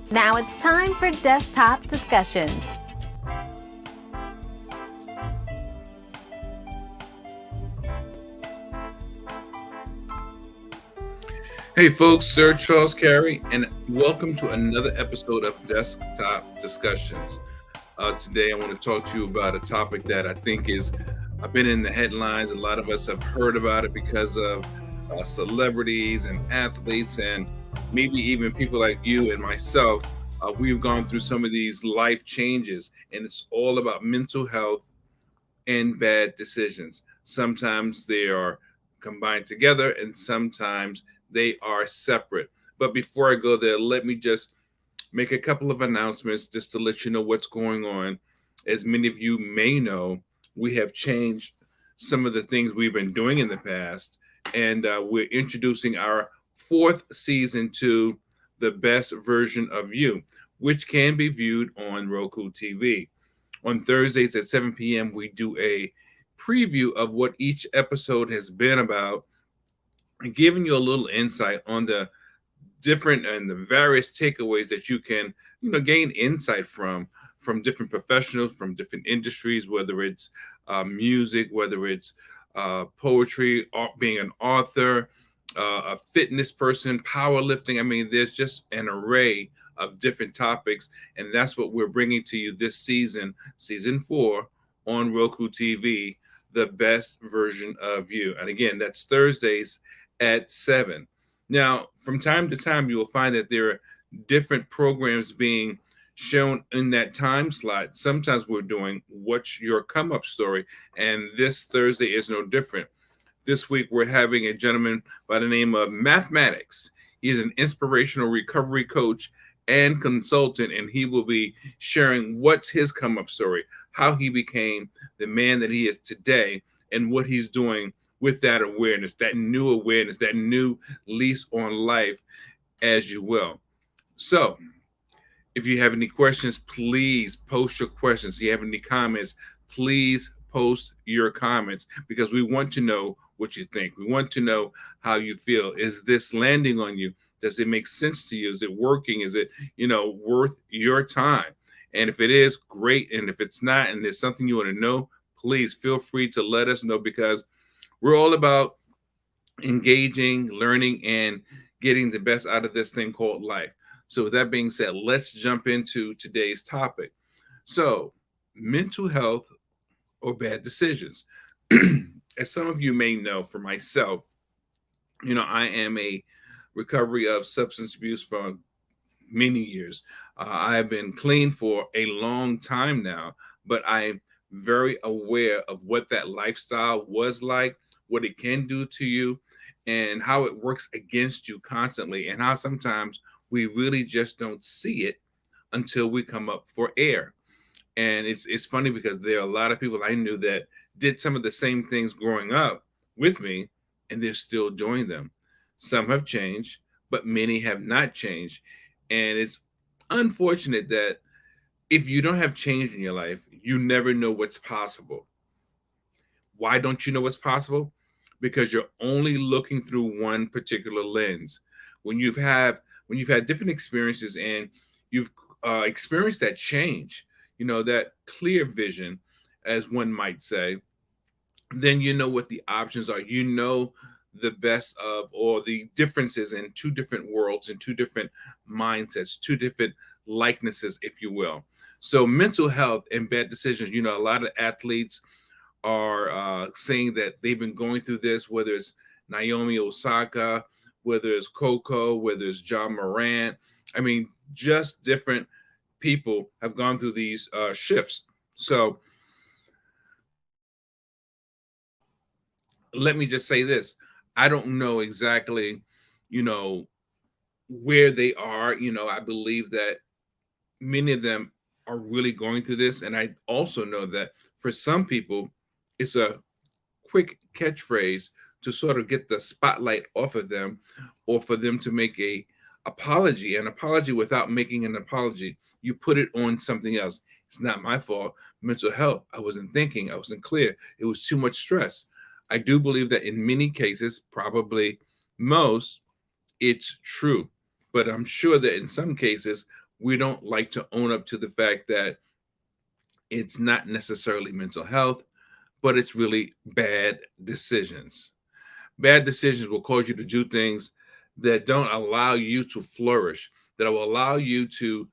Now it's time for Desktop Discussions. Hey folks, Sir Charles Carey, and welcome to another episode of Desktop Discussions. Today I want to talk to you about a topic that I think is been in the headlines. A lot of us have heard about it because of celebrities and athletes, and maybe even people like you and myself. We've gone through some of these life changes, and it's all about mental health and bad decisions. Sometimes they are combined together, and sometimes they are separate. But before I go there, let me just make a couple of announcements just to let you know what's going on. As many of you may know, we have changed some of the things we've been doing in the past, and we're introducing our fourth season to the best version of you, which can be viewed on Roku TV. On Thursdays at 7 p.m., we do a preview of what each episode has been about and giving you a little insight on the different and the various takeaways that you can, gain insight from different professionals, from different industries, whether it's music, whether it's poetry, being an author, a fitness person, powerlifting. I mean, there's just an array of different topics, and that's what we're bringing to you this season, season 4 on Roku TV, the best version of you. And again, that's Thursdays at 7. Now, from time to time, you will find that there are different programs being shown in that time slot. Sometimes we're doing What's Your Come Up Story, and this Thursday is no different. This week, we're having a gentleman by the name of Mathematics. He's an inspirational recovery coach and consultant, and he will be sharing what's his come up story, how he became the man that he is today, and what he's doing with that awareness, that new lease on life, as you will. So, if you have any questions, please post your questions. If you have any comments, please post your comments, because we want to know what you think. We want to know how you feel. Is this landing on you? Does it make sense to you? Is it working? Is it, worth your time? And if it is, great. And if it's not, and there's something you want to know, please feel free to let us know, because we're all about engaging, learning, and getting the best out of this thing called life. So with that being said, let's jump into today's topic. So, mental health or bad decisions. As some of you may know, for myself, I am a recovery of substance abuse for many years. I've been clean for a long time now, but I'm very aware of what that lifestyle was like, what it can do to you, and how it works against you constantly, and how sometimes we really just don't see it until we come up for air. And it's funny because there are a lot of people I knew that did some of the same things growing up with me, and they're still doing them. Some have changed, but many have not changed. And it's unfortunate that if you don't have change in your life, you never know what's possible. Why don't you know what's possible? Because you're only looking through one particular lens. When you've had different experiences, and you've experienced that change, that clear vision, as one might say, then you know what the options are. You know the best of, or the differences in two different worlds and two different mindsets, two different likenesses, if you will. So mental health and bad decisions, a lot of athletes are saying that they've been going through this, whether it's Naomi Osaka, whether it's Coco, whether it's John Morant. I mean, just different people have gone through these shifts. So let me just say this. I don't know exactly, you know, where they are. I believe that many of them are really going through this. And I also know that for some people, it's a quick catchphrase to sort of get the spotlight off of them, or for them to make an apology without making an apology. You put it on something else. It's not my fault. Mental health. I wasn't thinking. I wasn't clear. It was too much stress. I do believe that in many cases, probably most, it's true. But I'm sure that in some cases, We don't like to own up to the fact that it's not necessarily mental health, but it's really bad decisions. Bad decisions will cause you to do things that don't allow you to flourish, that will allow you to,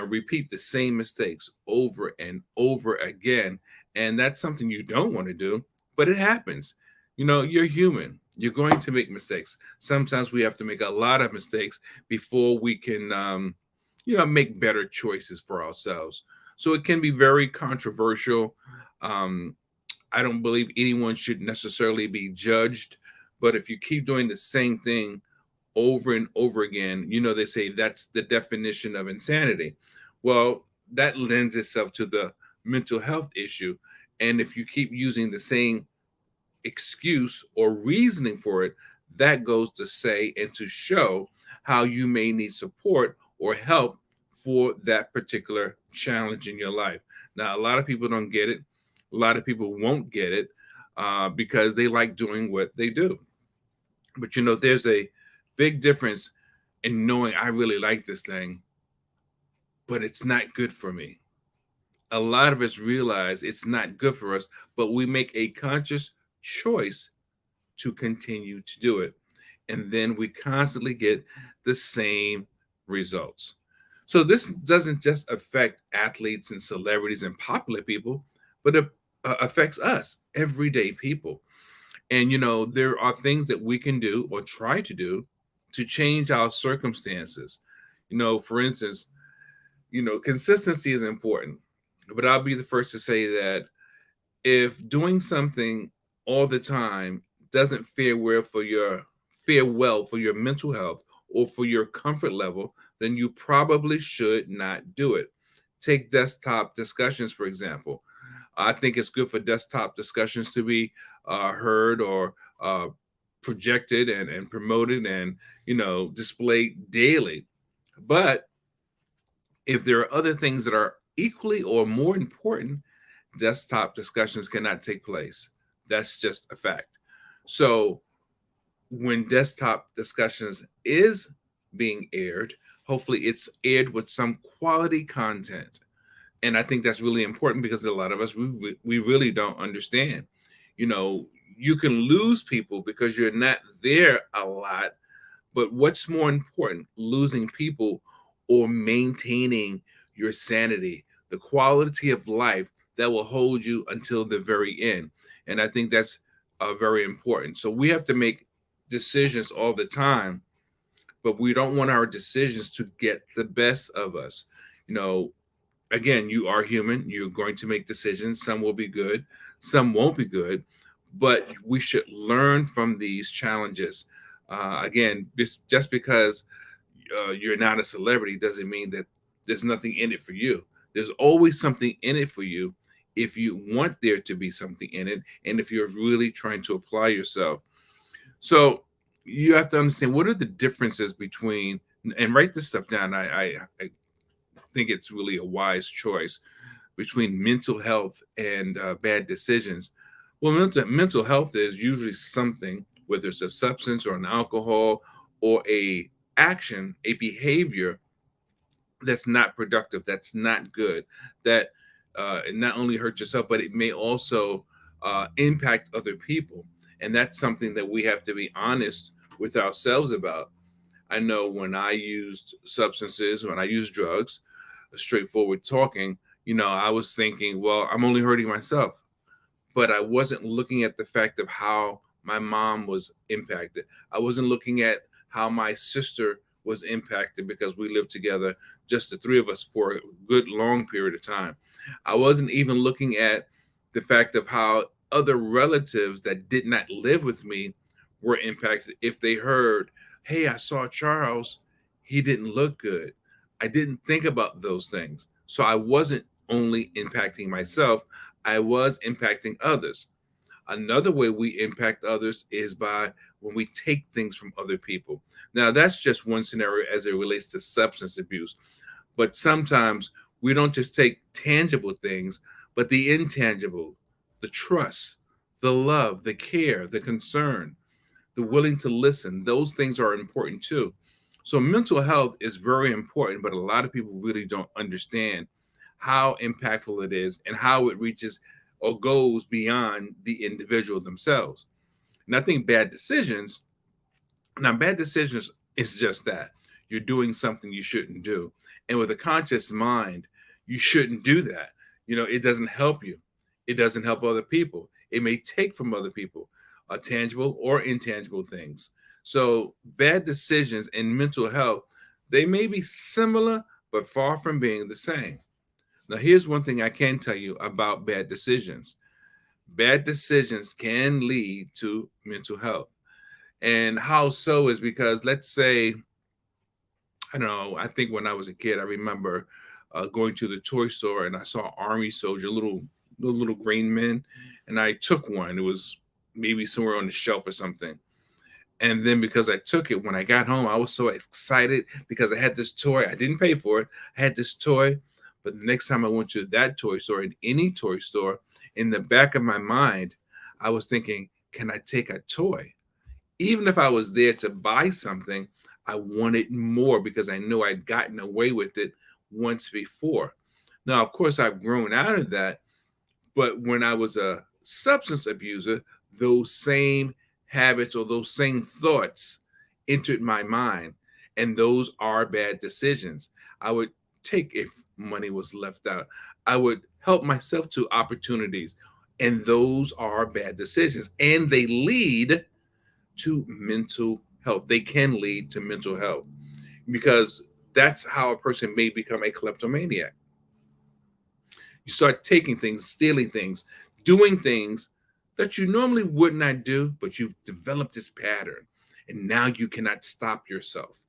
repeat the same mistakes over and over again. And that's something you don't want to do, but it happens. You're human. You're going to make mistakes. Sometimes we have to make a lot of mistakes before we can, make better choices for ourselves. So it can be very controversial. Um, I don't believe anyone should necessarily be judged, but if you keep doing the same thing over and over again, they say that's the definition of insanity. Well, that lends itself to the mental health issue. And if you keep using the same excuse or reasoning for it, that goes to say and to show how you may need support or help for that particular challenge in your life. Now, a lot of people don't get it. A lot of people won't get it because they like doing what they do. But there's a big difference in knowing I really like this thing, but it's not good for me. A lot of us realize it's not good for us, but we make a conscious choice to continue to do it. And then we constantly get the same results. So this doesn't just affect athletes and celebrities and popular people, but it affects us, everyday people. And, there are things that we can do or try to do to change our circumstances. For instance, consistency is important. But I'll be the first to say that if doing something all the time doesn't fare well for your mental health or for your comfort level, then you probably should not do it. Take desktop discussions, for example. I think it's good for desktop discussions to be heard or projected and promoted and displayed daily. But if there are other things that are equally or more important, desktop discussions cannot take place. That's just a fact. So when desktop discussions is being aired, hopefully it's aired with some quality content. And I think that's really important because a lot of us, we really don't understand. You know, you can lose people because you're not there a lot. But what's more important, losing people or maintaining your sanity, the quality of life that will hold you until the very end? And I think that's very important. So we have to make decisions all the time, but we don't want our decisions to get the best of us. You know, again, you are human. You're going to make decisions. Some will be good, some won't be good, but we should learn from these challenges. Again, just because you're not a celebrity doesn't mean that there's nothing in it for you. There's always something in it for you if you want there to be something in it and if you're really trying to apply yourself. So you have to understand what are the differences between, and write this stuff down. I think it's really a wise choice between mental health and bad decisions. Well, mental health is usually something, whether it's a substance or an alcohol or a action, a behavior that's not productive, that's not good, that it not only hurt yourself, but it may also impact other people. And that's something that we have to be honest with ourselves about. I know when I used substances, when I used drugs, straightforward talking, I was thinking, well, I'm only hurting myself. But I wasn't looking at the fact of how my mom was impacted. I wasn't looking at how my sister was impacted because we lived together, just the three of us, for a good long period of time. I wasn't even looking at the fact of how other relatives that did not live with me were impacted if they heard, hey, I saw Charles, he didn't look good. I didn't think about those things. So I wasn't only impacting myself, I was impacting others. Another way we impact others is by when we take things from other people. Now, that's just one scenario as it relates to substance abuse. But sometimes we don't just take tangible things, but the intangible, the trust, the love, the care, the concern, the willing to listen. Those things are important too. So mental health is very important, but a lot of people really don't understand how impactful it is and how it reaches or goes beyond the individual themselves. And I think bad decisions is just that. You're doing something you shouldn't do. And with a conscious mind, you shouldn't do that. It doesn't help you. It doesn't help other people. It may take from other people, tangible or intangible things. So bad decisions and mental health, they may be similar, but far from being the same. Now, here's one thing I can tell you about bad decisions. Bad decisions can lead to mental health. And how so is because, let's say, I don't know, I think when I was a kid, I remember going to the toy store and I saw army soldier, little green men, and I took one. It was maybe somewhere on the shelf or something. And then because I took it, when I got home, I was so excited because I had this toy. I didn't pay for it. I had this toy. But the next time I went to that toy store, in any toy store, in the back of my mind, I was thinking, can I take a toy? Even if I was there to buy something, I wanted more because I knew I'd gotten away with it once before. Now, of course, I've grown out of that. But when I was a substance abuser, those same habits or those same thoughts entered my mind. And those are bad decisions. I would take if money was left out, I would help myself to opportunities. And those are bad decisions. And they lead to mental health. They can lead to mental health because that's how a person may become a kleptomaniac. You start taking things, stealing things, doing things that you normally would not do, but you've developed this pattern and now you cannot stop yourself.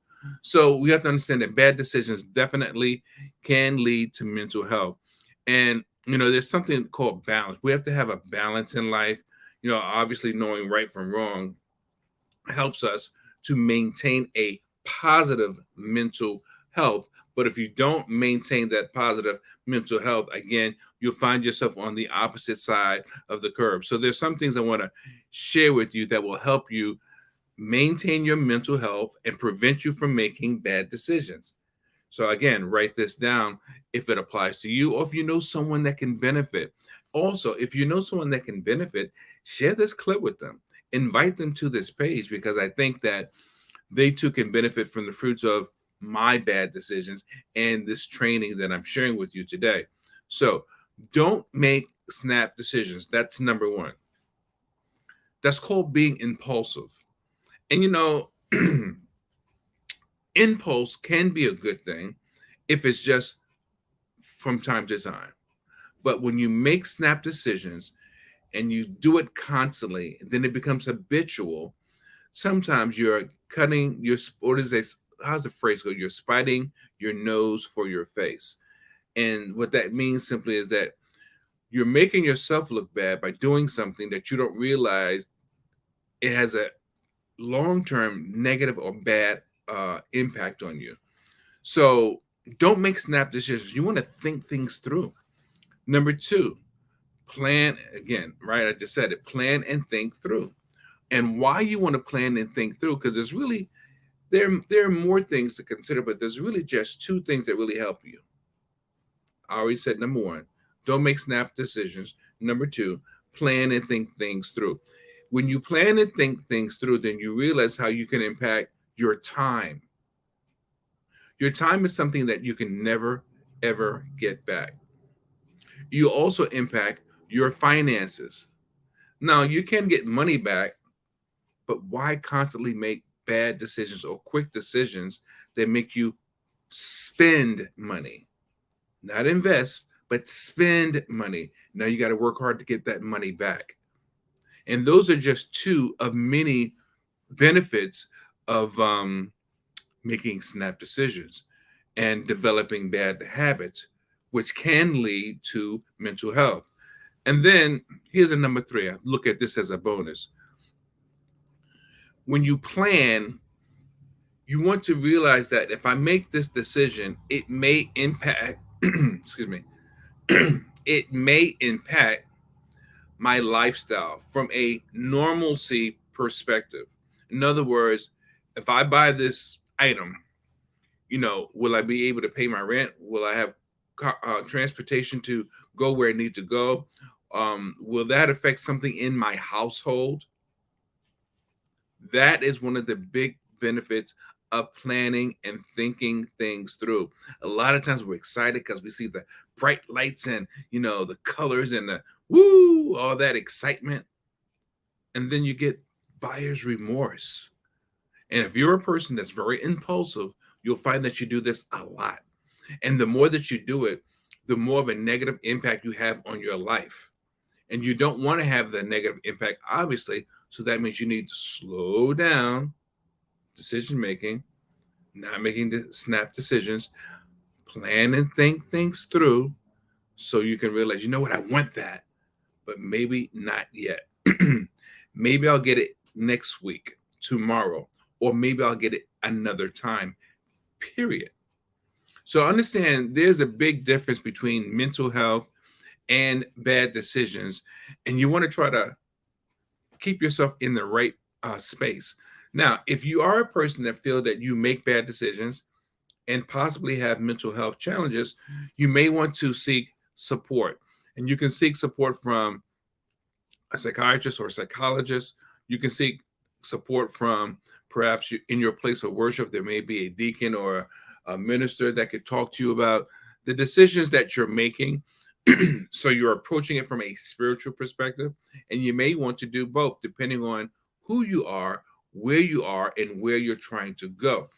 So we have to understand that bad decisions definitely can lead to mental health. And, there's something called balance. We have to have a balance in life. Obviously knowing right from wrong helps us to maintain a positive mental health. But if you don't maintain that positive mental health, again, you'll find yourself on the opposite side of the curve. So there's some things I want to share with you that will help you maintain your mental health and prevent you from making bad decisions. So again, write this down if it applies to you or if you know someone that can benefit. Also, if you know someone that can benefit, share this clip with them. Invite them to this page because I think that they too can benefit from the fruits of my bad decisions and this training that I'm sharing with you today. So don't make snap decisions. That's number one. That's called being impulsive. And impulse can be a good thing if it's just from time to time. But when you make snap decisions and you do it constantly, then it becomes habitual. Sometimes you're cutting your, what is this? How's the phrase go? You're spiting your nose for your face. And what that means simply is that you're making yourself look bad by doing something that you don't realize it has a long-term negative or bad impact on you. So don't make snap decisions. You want to think things through. Number two, plan again, right? I just said it, plan and think through. And why you want to plan and think through, because there's really, there are more things to consider, but there's really just two things that really help you. I already said number one, don't make snap decisions. Number two, plan and think things through. When you plan and think things through, then you realize how you can impact your time. Your time is something that you can never, ever get back. You also impact your finances. Now, you can get money back, but why constantly make bad decisions or quick decisions that make you spend money? Not invest, but spend money. Now you got to work hard to get that money back. And those are just two of many benefits of making snap decisions and developing bad habits, which can lead to mental health. And then here's a number three. I look at this as a bonus. When you plan, you want to realize that if I make this decision, it may impact, excuse me, it may impact my lifestyle from a normalcy perspective. In other words, if I buy this item Will I be able to pay my rent? Will I have transportation to go where I need to go? Will that affect something in my household? That is one of the big benefits of planning and thinking things through. A lot of times we're excited because we see the bright lights and the colors and the woo, all that excitement. And then you get buyer's remorse. And if you're a person that's very impulsive, you'll find that you do this a lot. And the more that you do it, the more of a negative impact you have on your life. And you don't want to have the negative impact, obviously. So that means you need to slow down decision making, not making the snap decisions, plan and think things through so you can realize, you know what, I want that, but maybe not yet. Maybe I'll get it next week, tomorrow, or maybe I'll get it another time, period. So understand there's a big difference between mental health and bad decisions, and you want to try to keep yourself in the right space. Now, if you are a person that feel that you make bad decisions and possibly have mental health challenges, you may want to seek support. And you can seek support from a psychiatrist or a psychologist. You can seek support from perhaps in your place of worship. There may be a deacon or a minister that could talk to you about the decisions that you're making. So you're approaching it from a spiritual perspective, and you may want to do both depending on who you are, where you are, and where you're trying to go.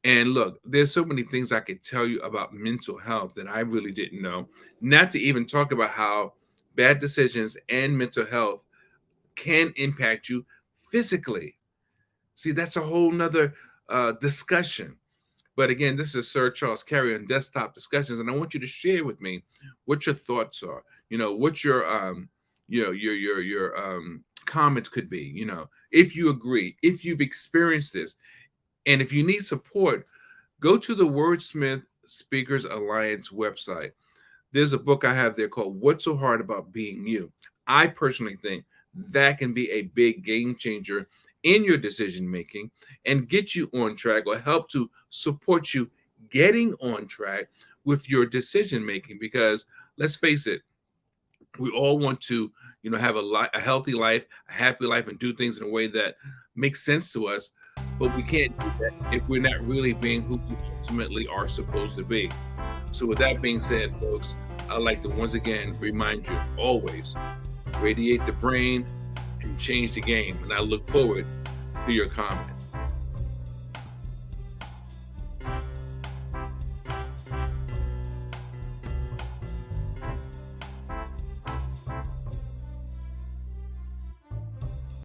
And look, there's so many things I could tell you about mental health that I really didn't know, not to even talk about how bad decisions and mental health can impact you physically. See, that's a whole nother discussion. But again, this is Sir Charles Carey on Desktop Discussions, and I want you to share with me what your thoughts are. What your comments could be. If you agree, if you've experienced this, and if you need support, go to the Wordsmith Speakers Alliance website. There's a book I have there called "What's So Hard About Being You." I personally think that can be a big game changer in your decision making and get you on track, or help to support you getting on track with your decision making. Because let's face it, we all want to have a healthy life, a happy life, and do things in a way that makes sense to us, but we can't do that if we're not really being who we ultimately are supposed to be. So with that being said, folks, I'd like to once again remind you, always radiate the brain and change the game. And I look forward to your comments.